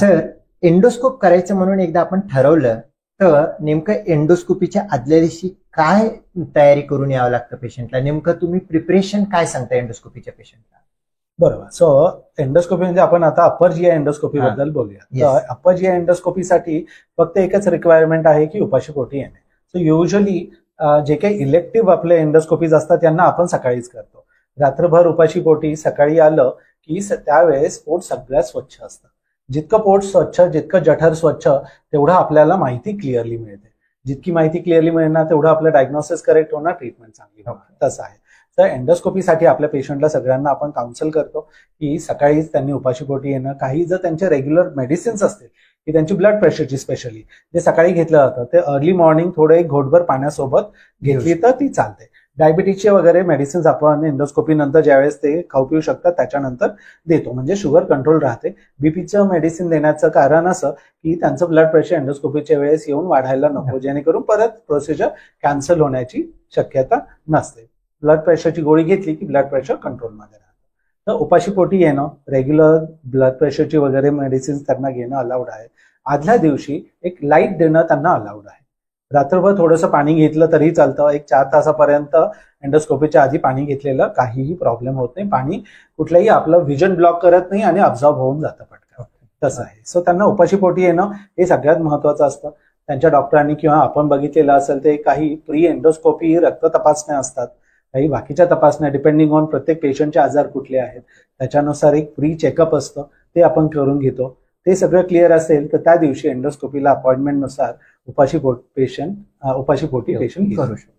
Sir, endoscope करायचं म्हणून एकदा आपण ठरवलं तर नेमकं एंडोस्कोपीच्या आदल्या दिवशी काय तयारी करून यावं लागतं पेशंटला? नेमकं तुम्ही प्रिपरेशन काय सांगता एंडोस्कोपीच्या पेशंटला? बरोबर. सो एंडोस्कोपी म्हणजे आपण आता अपर जीआय एंडोस्कोपी बद्दल बोलूया. तर अपर जीआय एंडोस्कोपीसाठी फक्त एकच रिक्वायरमेंट आहे की उपाशीपोटी येणे. सो युजली जे काही इलेक्टिव्ह आपले एंडोस्कोपीज असतात त्यांना आपण सकाळीच करतो. रात्रभर उपाशीपोटी सकाळी आलं की त्यावेळेस पोट सगळ्यात स्वच्छ असतं. जितकं पोट स्वच्छ, जितकं जठर स्वच्छ, तेवढं आपल्याला माहिती क्लिअरली मिळते. जितकी माहिती क्लिअरली मिळणार तेवढं आपलं डायग्नोसिस करेक्ट होणार, ट्रीटमेंट चांगली होणार. तसं आहे. तर एंडोस्कोपीसाठी आपल्या पेशंटला सगळ्यांना आपण काउन्सिल करतो की सकाळीच त्यांनी उपाशीपोटी येणं. काही जर त्यांचे रेग्युलर मेडिसिन्स असतील की त्यांची ब्लड प्रेशरची स्पेशली जे सकाळी घेतलं जातं ते अर्ली मॉर्निंग थोडं एक घोटभर पाण्यासोबत घेतली तर ती चालते. डायबिटीजचे वगैरे मेडिसिन्स आपण एंडोस्कोपी नंतर ज्यावेळेस ते खाऊ पिऊ शकतात त्याच्यानंतर देतो, म्हणजे शुगर कंट्रोल राहते. बीपीचं मेडिसिन देण्याचं कारण असं की त्यांचं ब्लड प्रेशर एंडोस्कोपीच्या वेळेस येऊन वाढायला नको, जेणेकरून परत प्रोसिजर कॅन्सल होण्याची शक्यता नसते. ब्लड प्रेशरची गोळी घेतली की ब्लड प्रेशर कंट्रोलमध्ये राहतं. तर उपाशीपोटी येणं, रेग्युलर ब्लड प्रेशरची वगैरे मेडिसिन्स त्यांना घेणं अलाउड आहे. आदल्या दिवशी एक लाईट देणं त्यांना अलाउड आहे. रात्रभर थोडंसं पाणी घेतलं तरी चालतं. एक 4 तासापर्यंत एंडोस्कोपीच्या आधी पाणी घेतलेलं काहीही प्रॉब्लेम होत नाही. पाणी कुठलंही आपलं व्हिजन ब्लॉक करत नाही आणि अब्झॉर्ब होऊन जातं पटकन. तसं आहे. सो त्यांना उपाशीपोटी येणं हे सगळ्यात महत्वाचं असतं. त्यांच्या डॉक्टरांनी किंवा आपण बघितलेलं असेल ते काही प्री एंडोस्कोपी रक्त तपासण्या असतात, काही बाकीच्या तपासण्या डिपेंडिंग ऑन प्रत्येक पेशंटचे आजार कुठले आहेत त्याच्यानुसार एक प्री चेकअप असतं, ते आपण करून घेतो. ते सगळं क्लिअर असेल तर त्या दिवशी एंडोस्कोपीला अपॉइंटमेंटनुसार उपाशीपोटी पेशंट करू शकतो.